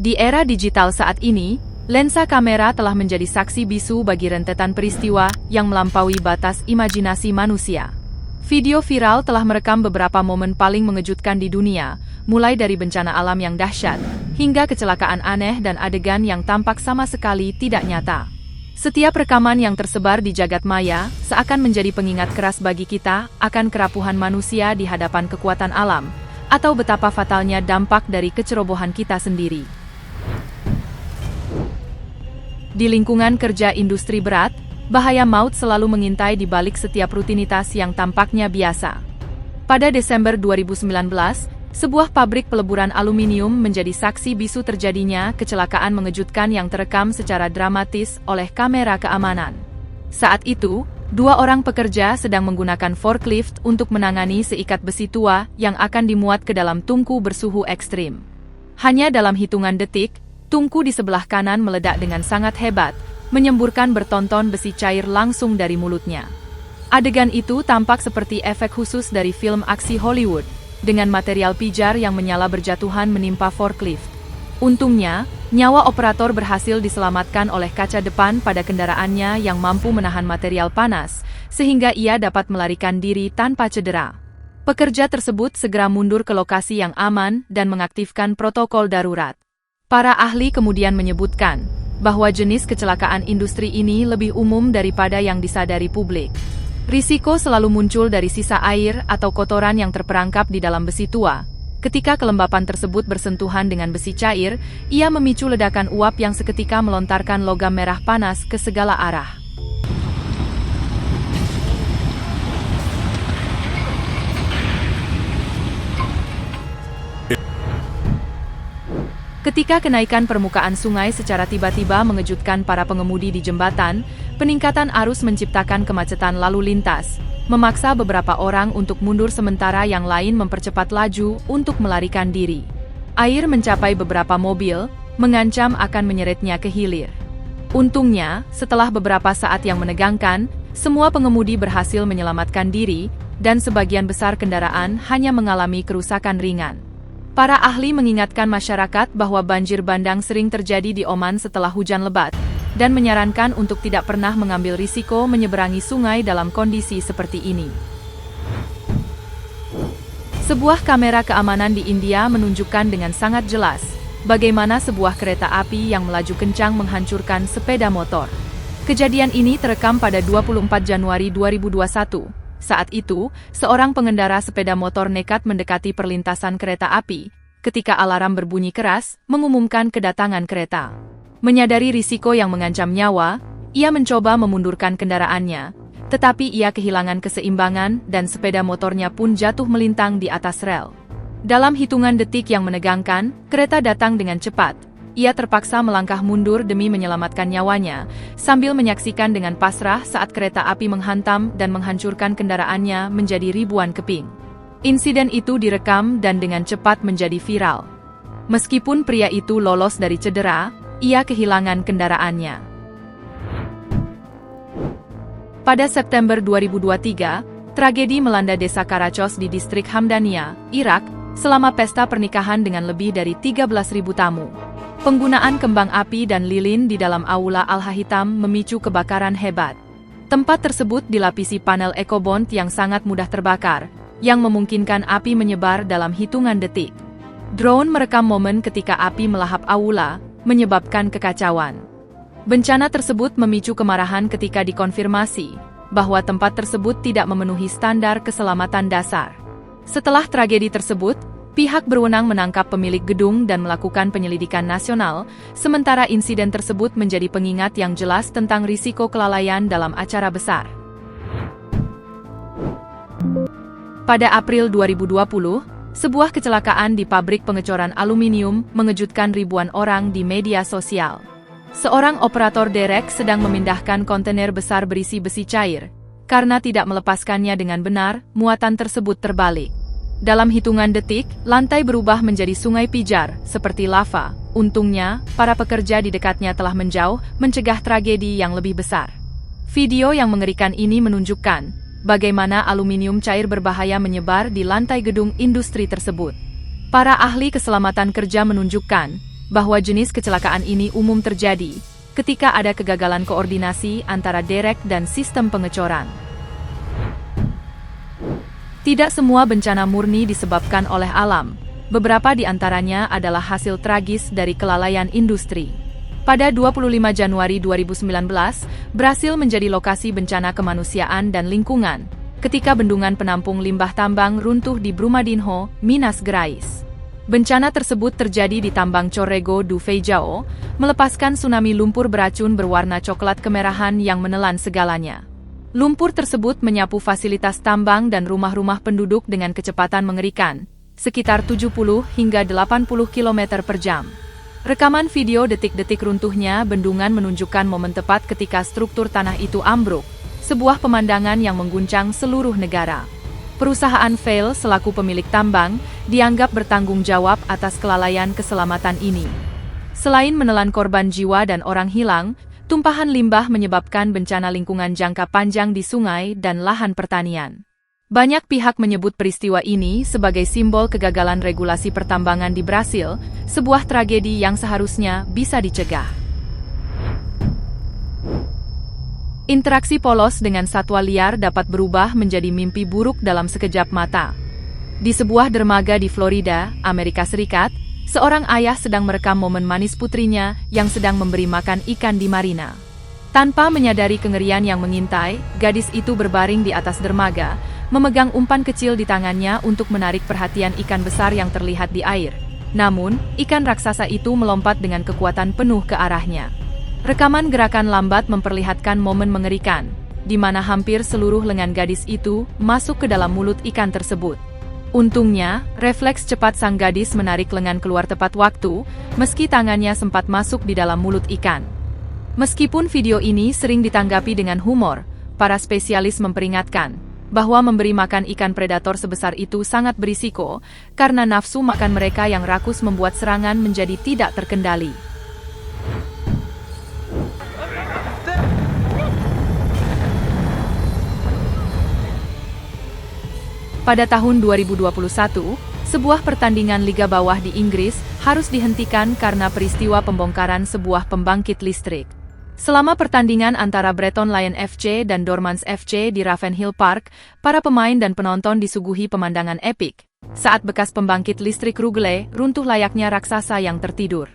Di era digital saat ini, lensa kamera telah menjadi saksi bisu bagi rentetan peristiwa yang melampaui batas imajinasi manusia. Video viral telah merekam beberapa momen paling mengejutkan di dunia, mulai dari bencana alam yang dahsyat, hingga kecelakaan aneh dan adegan yang tampak sama sekali tidak nyata. Setiap rekaman yang tersebar di jagat maya seakan menjadi pengingat keras bagi kita akan kerapuhan manusia di hadapan kekuatan alam, atau betapa fatalnya dampak dari kecerobohan kita sendiri. Di lingkungan kerja industri berat, bahaya maut selalu mengintai di balik setiap rutinitas yang tampaknya biasa. Pada Desember 2019, sebuah pabrik peleburan aluminium menjadi saksi bisu terjadinya kecelakaan mengejutkan yang terekam secara dramatis oleh kamera keamanan. Saat itu, 2 orang pekerja sedang menggunakan forklift untuk menangani seikat besi tua yang akan dimuat ke dalam tungku bersuhu ekstrim. Hanya dalam hitungan detik, tungku di sebelah kanan meledak dengan sangat hebat, menyemburkan bertonton besi cair langsung dari mulutnya. Adegan itu tampak seperti efek khusus dari film aksi Hollywood, dengan material pijar yang menyala berjatuhan menimpa forklift. Untungnya, nyawa operator berhasil diselamatkan oleh kaca depan pada kendaraannya yang mampu menahan material panas, sehingga ia dapat melarikan diri tanpa cedera. Pekerja tersebut segera mundur ke lokasi yang aman dan mengaktifkan protokol darurat. Para ahli kemudian menyebutkan bahwa jenis kecelakaan industri ini lebih umum daripada yang disadari publik. Risiko selalu muncul dari sisa air atau kotoran yang terperangkap di dalam besi tua. Ketika kelembapan tersebut bersentuhan dengan besi cair, ia memicu ledakan uap yang seketika melontarkan logam merah panas ke segala arah. Ketika kenaikan permukaan sungai secara tiba-tiba mengejutkan para pengemudi di jembatan, peningkatan arus menciptakan kemacetan lalu lintas, memaksa beberapa orang untuk mundur sementara yang lain mempercepat laju untuk melarikan diri. Air mencapai beberapa mobil, mengancam akan menyeretnya ke hilir. Untungnya, setelah beberapa saat yang menegangkan, semua pengemudi berhasil menyelamatkan diri, dan sebagian besar kendaraan hanya mengalami kerusakan ringan. Para ahli mengingatkan masyarakat bahwa banjir bandang sering terjadi di Oman setelah hujan lebat, dan menyarankan untuk tidak pernah mengambil risiko menyeberangi sungai dalam kondisi seperti ini. Sebuah kamera keamanan di India menunjukkan dengan sangat jelas bagaimana sebuah kereta api yang melaju kencang menghancurkan sepeda motor. Kejadian ini terekam pada 24 Januari 2021. Saat itu, seorang pengendara sepeda motor nekat mendekati perlintasan kereta api, ketika alarm berbunyi keras, mengumumkan kedatangan kereta. Menyadari risiko yang mengancam nyawa, ia mencoba memundurkan kendaraannya, tetapi ia kehilangan keseimbangan dan sepeda motornya pun jatuh melintang di atas rel. Dalam hitungan detik yang menegangkan, kereta datang dengan cepat. Ia terpaksa melangkah mundur demi menyelamatkan nyawanya, sambil menyaksikan dengan pasrah saat kereta api menghantam dan menghancurkan kendaraannya menjadi ribuan keping. Insiden itu direkam dan dengan cepat menjadi viral. Meskipun pria itu lolos dari cedera, ia kehilangan kendaraannya. Pada September 2023, tragedi melanda desa Karachos di distrik Hamdania, Irak, selama pesta pernikahan dengan lebih dari 13.000 tamu. Penggunaan kembang api dan lilin di dalam aula Al-Hahitam memicu kebakaran hebat. Tempat tersebut dilapisi panel ekobond yang sangat mudah terbakar, yang memungkinkan api menyebar dalam hitungan detik. Drone merekam momen ketika api melahap aula, menyebabkan kekacauan. Bencana tersebut memicu kemarahan ketika dikonfirmasi bahwa tempat tersebut tidak memenuhi standar keselamatan dasar. Setelah tragedi tersebut, pihak berwenang menangkap pemilik gedung dan melakukan penyelidikan nasional, sementara insiden tersebut menjadi pengingat yang jelas tentang risiko kelalaian dalam acara besar. Pada April 2020, sebuah kecelakaan di pabrik pengecoran aluminium mengejutkan ribuan orang di media sosial. Seorang operator derek sedang memindahkan kontainer besar berisi besi cair. Karena tidak melepaskannya dengan benar, muatan tersebut terbalik. Dalam hitungan detik, lantai berubah menjadi sungai pijar, seperti lava. Untungnya, para pekerja di dekatnya telah menjauh, mencegah tragedi yang lebih besar. Video yang mengerikan ini menunjukkan bagaimana aluminium cair berbahaya menyebar di lantai gedung industri tersebut. Para ahli keselamatan kerja menunjukkan bahwa jenis kecelakaan ini umum terjadi ketika ada kegagalan koordinasi antara derek dan sistem pengecoran. Tidak semua bencana murni disebabkan oleh alam. Beberapa di antaranya adalah hasil tragis dari kelalaian industri. Pada 25 Januari 2019, Brasil menjadi lokasi bencana kemanusiaan dan lingkungan, ketika bendungan penampung limbah tambang runtuh di Brumadinho, Minas Gerais. Bencana tersebut terjadi di tambang Corrego do Feijão, melepaskan tsunami lumpur beracun berwarna coklat kemerahan yang menelan segalanya. Lumpur tersebut menyapu fasilitas tambang dan rumah-rumah penduduk dengan kecepatan mengerikan, sekitar 70 hingga 80 km per jam. Rekaman video detik-detik runtuhnya bendungan menunjukkan momen tepat ketika struktur tanah itu ambruk, sebuah pemandangan yang mengguncang seluruh negara. Perusahaan Vale selaku pemilik tambang dianggap bertanggung jawab atas kelalaian keselamatan ini. Selain menelan korban jiwa dan orang hilang, tumpahan limbah menyebabkan bencana lingkungan jangka panjang di sungai dan lahan pertanian. Banyak pihak menyebut peristiwa ini sebagai simbol kegagalan regulasi pertambangan di Brasil, sebuah tragedi yang seharusnya bisa dicegah. Interaksi polos dengan satwa liar dapat berubah menjadi mimpi buruk dalam sekejap mata. Di sebuah dermaga di Florida, Amerika Serikat, seorang ayah sedang merekam momen manis putrinya yang sedang memberi makan ikan di marina. Tanpa menyadari kengerian yang mengintai, gadis itu berbaring di atas dermaga, memegang umpan kecil di tangannya untuk menarik perhatian ikan besar yang terlihat di air. Namun, ikan raksasa itu melompat dengan kekuatan penuh ke arahnya. Rekaman gerakan lambat memperlihatkan momen mengerikan, di mana hampir seluruh lengan gadis itu masuk ke dalam mulut ikan tersebut. Untungnya, refleks cepat sang gadis menarik lengan keluar tepat waktu, meski tangannya sempat masuk di dalam mulut ikan. Meskipun video ini sering ditanggapi dengan humor, para spesialis memperingatkan bahwa memberi makan ikan predator sebesar itu sangat berisiko, karena nafsu makan mereka yang rakus membuat serangan menjadi tidak terkendali. Pada tahun 2021, sebuah pertandingan Liga Bawah di Inggris harus dihentikan karena peristiwa pembongkaran sebuah pembangkit listrik. Selama pertandingan antara Breton Lion FC dan Dormans FC di Ravenhill Park, para pemain dan penonton disuguhi pemandangan epik saat bekas pembangkit listrik Ruggle runtuh layaknya raksasa yang tertidur.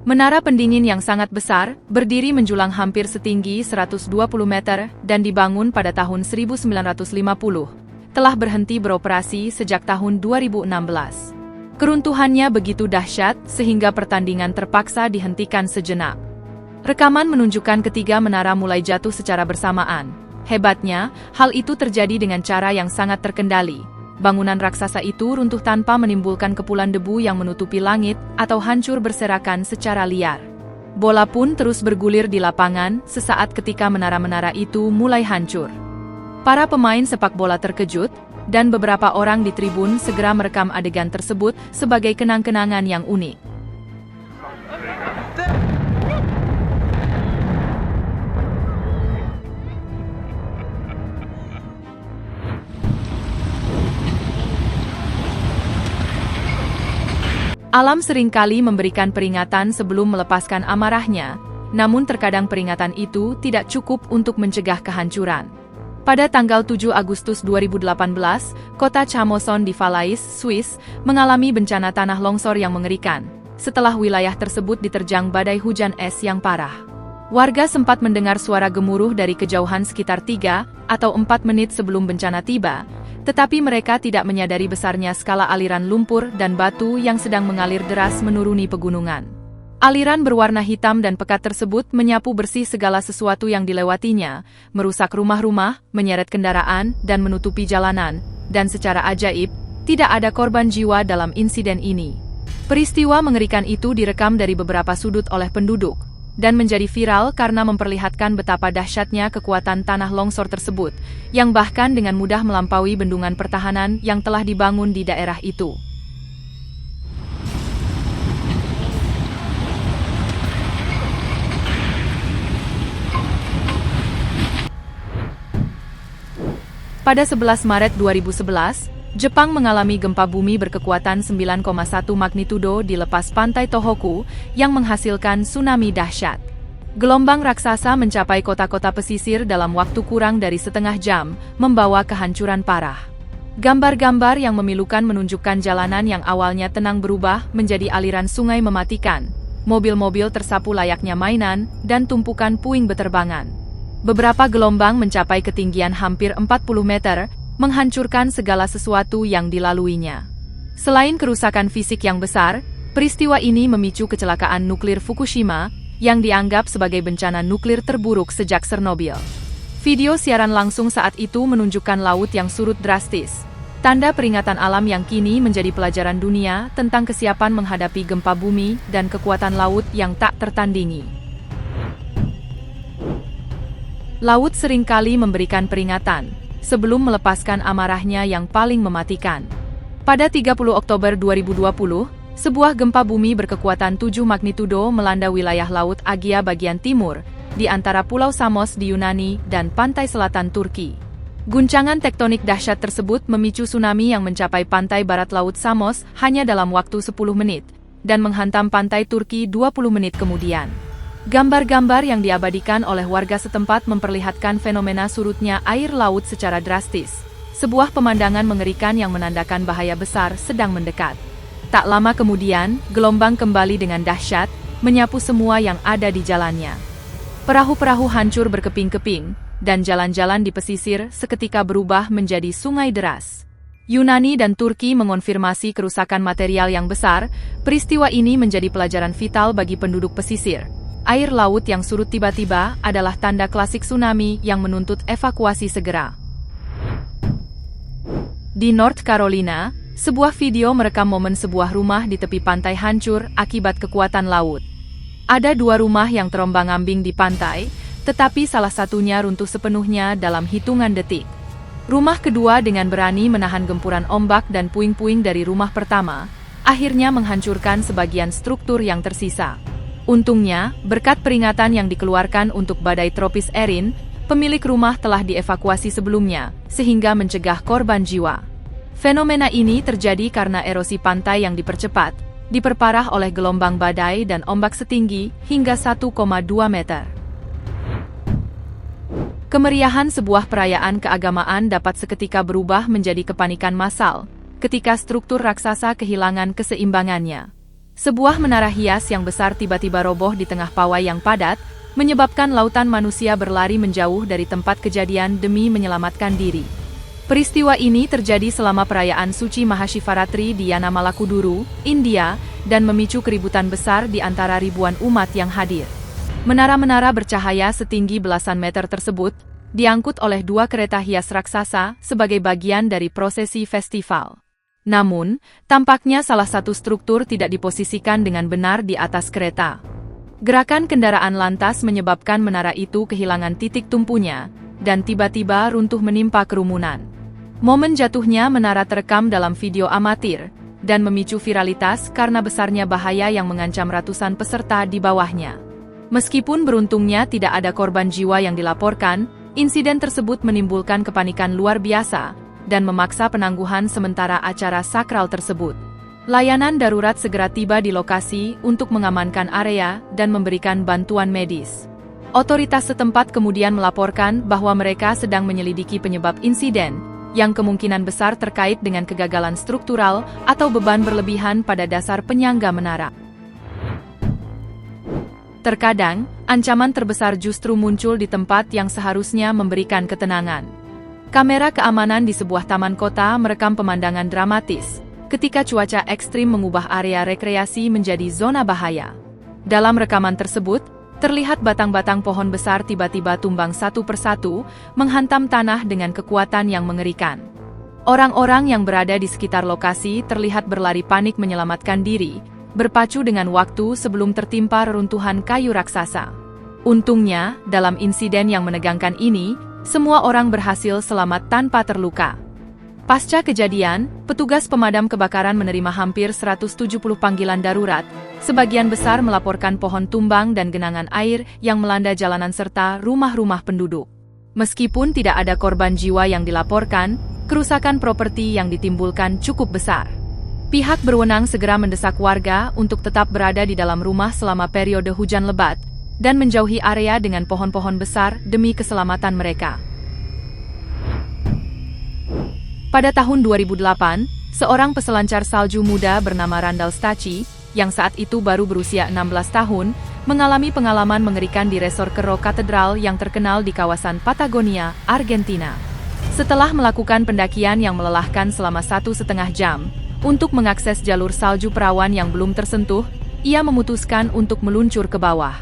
Menara pendingin yang sangat besar, berdiri menjulang hampir setinggi 120 meter dan dibangun pada tahun 1950. Telah berhenti beroperasi sejak tahun 2016. Keruntuhannya begitu dahsyat sehingga pertandingan terpaksa dihentikan sejenak. Rekaman menunjukkan ketiga menara mulai jatuh secara bersamaan. Hebatnya, hal itu terjadi dengan cara yang sangat terkendali. Bangunan raksasa itu runtuh tanpa menimbulkan kepulan debu yang menutupi langit atau hancur berserakan secara liar. Bola pun terus bergulir di lapangan sesaat ketika menara-menara itu mulai hancur. Para pemain sepak bola terkejut, dan beberapa orang di tribun segera merekam adegan tersebut sebagai kenang-kenangan yang unik. Alam seringkali memberikan peringatan sebelum melepaskan amarahnya, namun terkadang peringatan itu tidak cukup untuk mencegah kehancuran. Pada tanggal 7 Agustus 2018, kota Chamoson di Valais, Swiss, mengalami bencana tanah longsor yang mengerikan, setelah wilayah tersebut diterjang badai hujan es yang parah. Warga sempat mendengar suara gemuruh dari kejauhan sekitar 3 atau 4 menit sebelum bencana tiba, tetapi mereka tidak menyadari besarnya skala aliran lumpur dan batu yang sedang mengalir deras menuruni pegunungan. Aliran berwarna hitam dan pekat tersebut menyapu bersih segala sesuatu yang dilewatinya, merusak rumah-rumah, menyeret kendaraan, dan menutupi jalanan, dan secara ajaib, tidak ada korban jiwa dalam insiden ini. Peristiwa mengerikan itu direkam dari beberapa sudut oleh penduduk, dan menjadi viral karena memperlihatkan betapa dahsyatnya kekuatan tanah longsor tersebut, yang bahkan dengan mudah melampaui bendungan pertahanan yang telah dibangun di daerah itu. Pada 11 Maret 2011, Jepang mengalami gempa bumi berkekuatan 9,1 magnitudo di lepas pantai Tohoku yang menghasilkan tsunami dahsyat. Gelombang raksasa mencapai kota-kota pesisir dalam waktu kurang dari setengah jam, membawa kehancuran parah. Gambar-gambar yang memilukan menunjukkan jalanan yang awalnya tenang berubah menjadi aliran sungai mematikan, mobil-mobil tersapu layaknya mainan, dan tumpukan puing beterbangan. Beberapa gelombang mencapai ketinggian hampir 40 meter, menghancurkan segala sesuatu yang dilaluinya. Selain kerusakan fisik yang besar, peristiwa ini memicu kecelakaan nuklir Fukushima, yang dianggap sebagai bencana nuklir terburuk sejak Chernobyl. Video siaran langsung saat itu menunjukkan laut yang surut drastis, tanda peringatan alam yang kini menjadi pelajaran dunia tentang kesiapan menghadapi gempa bumi dan kekuatan laut yang tak tertandingi. Laut seringkali memberikan peringatan sebelum melepaskan amarahnya yang paling mematikan. Pada 30 Oktober 2020, sebuah gempa bumi berkekuatan 7 magnitudo melanda wilayah Laut Aegea bagian timur, di antara Pulau Samos di Yunani dan pantai selatan Turki. Guncangan tektonik dahsyat tersebut memicu tsunami yang mencapai pantai barat Laut Samos hanya dalam waktu 10 menit, dan menghantam pantai Turki 20 menit kemudian. Gambar-gambar yang diabadikan oleh warga setempat memperlihatkan fenomena surutnya air laut secara drastis. Sebuah pemandangan mengerikan yang menandakan bahaya besar sedang mendekat. Tak lama kemudian, gelombang kembali dengan dahsyat, menyapu semua yang ada di jalannya. Perahu-perahu hancur berkeping-keping, dan jalan-jalan di pesisir seketika berubah menjadi sungai deras. Yunani dan Turki mengonfirmasi kerusakan material yang besar. Peristiwa ini menjadi pelajaran vital bagi penduduk pesisir. Air laut yang surut tiba-tiba adalah tanda klasik tsunami yang menuntut evakuasi segera. Di North Carolina, sebuah video merekam momen sebuah rumah di tepi pantai hancur akibat kekuatan laut. Ada 2 rumah yang terombang-ambing di pantai, tetapi salah satunya runtuh sepenuhnya dalam hitungan detik. Rumah kedua dengan berani menahan gempuran ombak dan puing-puing dari rumah pertama, akhirnya menghancurkan sebagian struktur yang tersisa. Untungnya, berkat peringatan yang dikeluarkan untuk badai tropis Erin, pemilik rumah telah dievakuasi sebelumnya, sehingga mencegah korban jiwa. Fenomena ini terjadi karena erosi pantai yang dipercepat, diperparah oleh gelombang badai dan ombak setinggi hingga 1,2 meter. Kemeriahan sebuah perayaan keagamaan dapat seketika berubah menjadi kepanikan massal, ketika struktur raksasa kehilangan keseimbangannya. Sebuah menara hias yang besar tiba-tiba roboh di tengah pawai yang padat, menyebabkan lautan manusia berlari menjauh dari tempat kejadian demi menyelamatkan diri. Peristiwa ini terjadi selama perayaan suci Mahashivaratri di Yanamalakuduru, India, dan memicu keributan besar di antara ribuan umat yang hadir. Menara-menara bercahaya setinggi belasan meter tersebut diangkut oleh 2 kereta hias raksasa sebagai bagian dari prosesi festival. Namun, tampaknya salah satu struktur tidak diposisikan dengan benar di atas kereta. Gerakan kendaraan lantas menyebabkan menara itu kehilangan titik tumpunya, dan tiba-tiba runtuh menimpa kerumunan. Momen jatuhnya menara terekam dalam video amatir, dan memicu viralitas karena besarnya bahaya yang mengancam ratusan peserta di bawahnya. Meskipun beruntungnya tidak ada korban jiwa yang dilaporkan, insiden tersebut menimbulkan kepanikan luar biasa, dan memaksa penangguhan sementara acara sakral tersebut. Layanan darurat segera tiba di lokasi untuk mengamankan area dan memberikan bantuan medis. Otoritas setempat kemudian melaporkan bahwa mereka sedang menyelidiki penyebab insiden, yang kemungkinan besar terkait dengan kegagalan struktural atau beban berlebihan pada dasar penyangga menara. Terkadang, ancaman terbesar justru muncul di tempat yang seharusnya memberikan ketenangan. Kamera keamanan di sebuah taman kota merekam pemandangan dramatis, ketika cuaca ekstrim mengubah area rekreasi menjadi zona bahaya. Dalam rekaman tersebut, terlihat batang-batang pohon besar tiba-tiba tumbang satu persatu, menghantam tanah dengan kekuatan yang mengerikan. Orang-orang yang berada di sekitar lokasi terlihat berlari panik menyelamatkan diri, berpacu dengan waktu sebelum tertimpa reruntuhan kayu raksasa. Untungnya, dalam insiden yang menegangkan ini, semua orang berhasil selamat tanpa terluka. Pasca kejadian, petugas pemadam kebakaran menerima hampir 170 panggilan darurat, sebagian besar melaporkan pohon tumbang dan genangan air yang melanda jalanan serta rumah-rumah penduduk. Meskipun tidak ada korban jiwa yang dilaporkan, kerusakan properti yang ditimbulkan cukup besar. Pihak berwenang segera mendesak warga untuk tetap berada di dalam rumah selama periode hujan lebat dan menjauhi area dengan pohon-pohon besar demi keselamatan mereka. Pada tahun 2008, seorang peselancar salju muda bernama Randall Stachy, yang saat itu baru berusia 16 tahun, mengalami pengalaman mengerikan di resor Cerro Catedral yang terkenal di kawasan Patagonia, Argentina. Setelah melakukan pendakian yang melelahkan selama 1,5 jam, untuk mengakses jalur salju perawan yang belum tersentuh, ia memutuskan untuk meluncur ke bawah.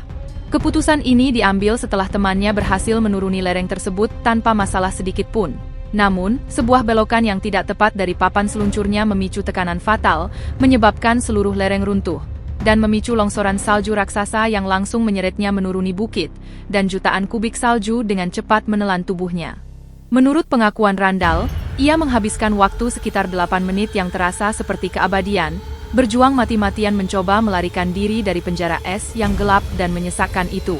Keputusan ini diambil setelah temannya berhasil menuruni lereng tersebut tanpa masalah sedikit pun. Namun, sebuah belokan yang tidak tepat dari papan seluncurnya memicu tekanan fatal, menyebabkan seluruh lereng runtuh, dan memicu longsoran salju raksasa yang langsung menyeretnya menuruni bukit, dan jutaan kubik salju dengan cepat menelan tubuhnya. Menurut pengakuan Randall, ia menghabiskan waktu sekitar 8 menit yang terasa seperti keabadian, berjuang mati-matian mencoba melarikan diri dari penjara es yang gelap dan menyesakkan itu.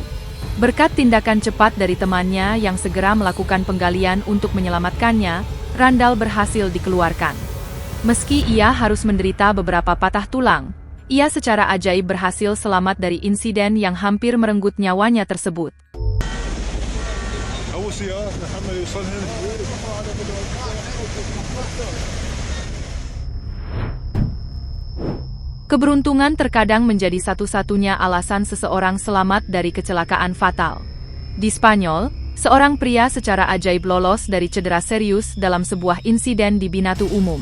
Berkat tindakan cepat dari temannya yang segera melakukan penggalian untuk menyelamatkannya, Randall berhasil dikeluarkan. Meski ia harus menderita beberapa patah tulang, ia secara ajaib berhasil selamat dari insiden yang hampir merenggut nyawanya tersebut. Keberuntungan terkadang menjadi satu-satunya alasan seseorang selamat dari kecelakaan fatal. Di Spanyol, seorang pria secara ajaib lolos dari cedera serius dalam sebuah insiden di Binatu Umum.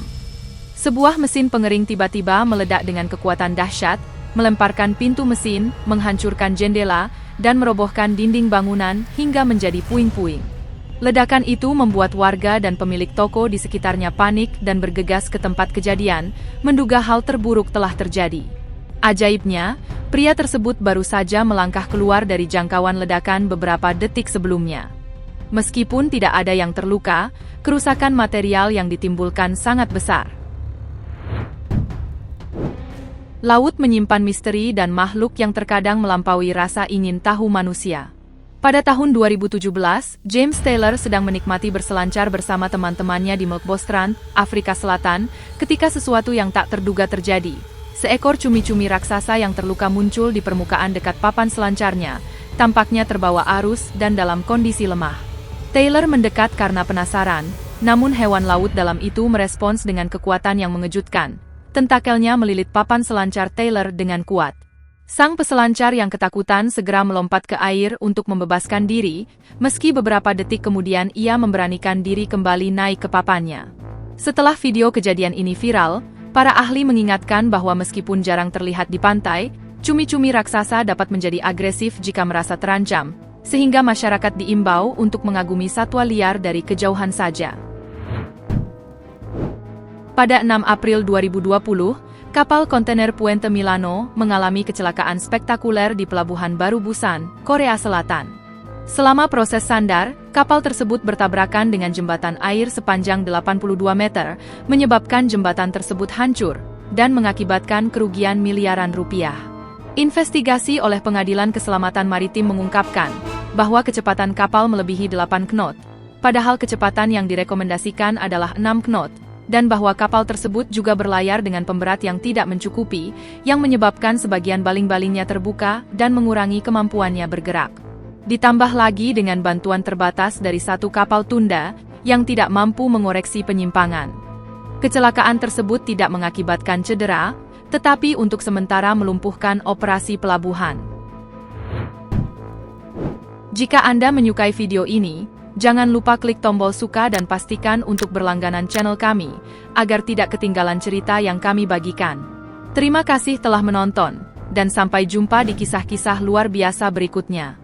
Sebuah mesin pengering tiba-tiba meledak dengan kekuatan dahsyat, melemparkan pintu mesin, menghancurkan jendela, dan merobohkan dinding bangunan hingga menjadi puing-puing. Ledakan itu membuat warga dan pemilik toko di sekitarnya panik dan bergegas ke tempat kejadian, menduga hal terburuk telah terjadi. Ajaibnya, pria tersebut baru saja melangkah keluar dari jangkauan ledakan beberapa detik sebelumnya. Meskipun tidak ada yang terluka, kerusakan material yang ditimbulkan sangat besar. Laut menyimpan misteri dan makhluk yang terkadang melampaui rasa ingin tahu manusia. Pada tahun 2017, James Taylor sedang menikmati berselancar bersama teman-temannya di Melkbos-Strand, Afrika Selatan, ketika sesuatu yang tak terduga terjadi. Seekor cumi-cumi raksasa yang terluka muncul di permukaan dekat papan selancarnya, tampaknya terbawa arus dan dalam kondisi lemah. Taylor mendekat karena penasaran, namun hewan laut dalam itu merespons dengan kekuatan yang mengejutkan. Tentakelnya melilit papan selancar Taylor dengan kuat. Sang peselancar yang ketakutan segera melompat ke air untuk membebaskan diri, meski beberapa detik kemudian ia memberanikan diri kembali naik ke papannya. Setelah video kejadian ini viral, para ahli mengingatkan bahwa meskipun jarang terlihat di pantai, cumi-cumi raksasa dapat menjadi agresif jika merasa terancam, sehingga masyarakat diimbau untuk mengagumi satwa liar dari kejauhan saja. Pada 6 April 2020, kapal kontainer Puente Milano mengalami kecelakaan spektakuler di Pelabuhan Baru Busan, Korea Selatan. Selama proses sandar, kapal tersebut bertabrakan dengan jembatan air sepanjang 82 meter, menyebabkan jembatan tersebut hancur, dan mengakibatkan kerugian miliaran rupiah. Investigasi oleh Pengadilan Keselamatan Maritim mengungkapkan bahwa kecepatan kapal melebihi 8 knot, padahal kecepatan yang direkomendasikan adalah 6 knot, dan bahwa kapal tersebut juga berlayar dengan pemberat yang tidak mencukupi, yang menyebabkan sebagian baling-balingnya terbuka dan mengurangi kemampuannya bergerak. Ditambah lagi dengan bantuan terbatas dari satu kapal tunda, yang tidak mampu mengoreksi penyimpangan. Kecelakaan tersebut tidak mengakibatkan cedera, tetapi untuk sementara melumpuhkan operasi pelabuhan. Jika Anda menyukai video ini, jangan lupa klik tombol suka dan pastikan untuk berlangganan channel kami, agar tidak ketinggalan cerita yang kami bagikan. Terima kasih telah menonton, dan sampai jumpa di kisah-kisah luar biasa berikutnya.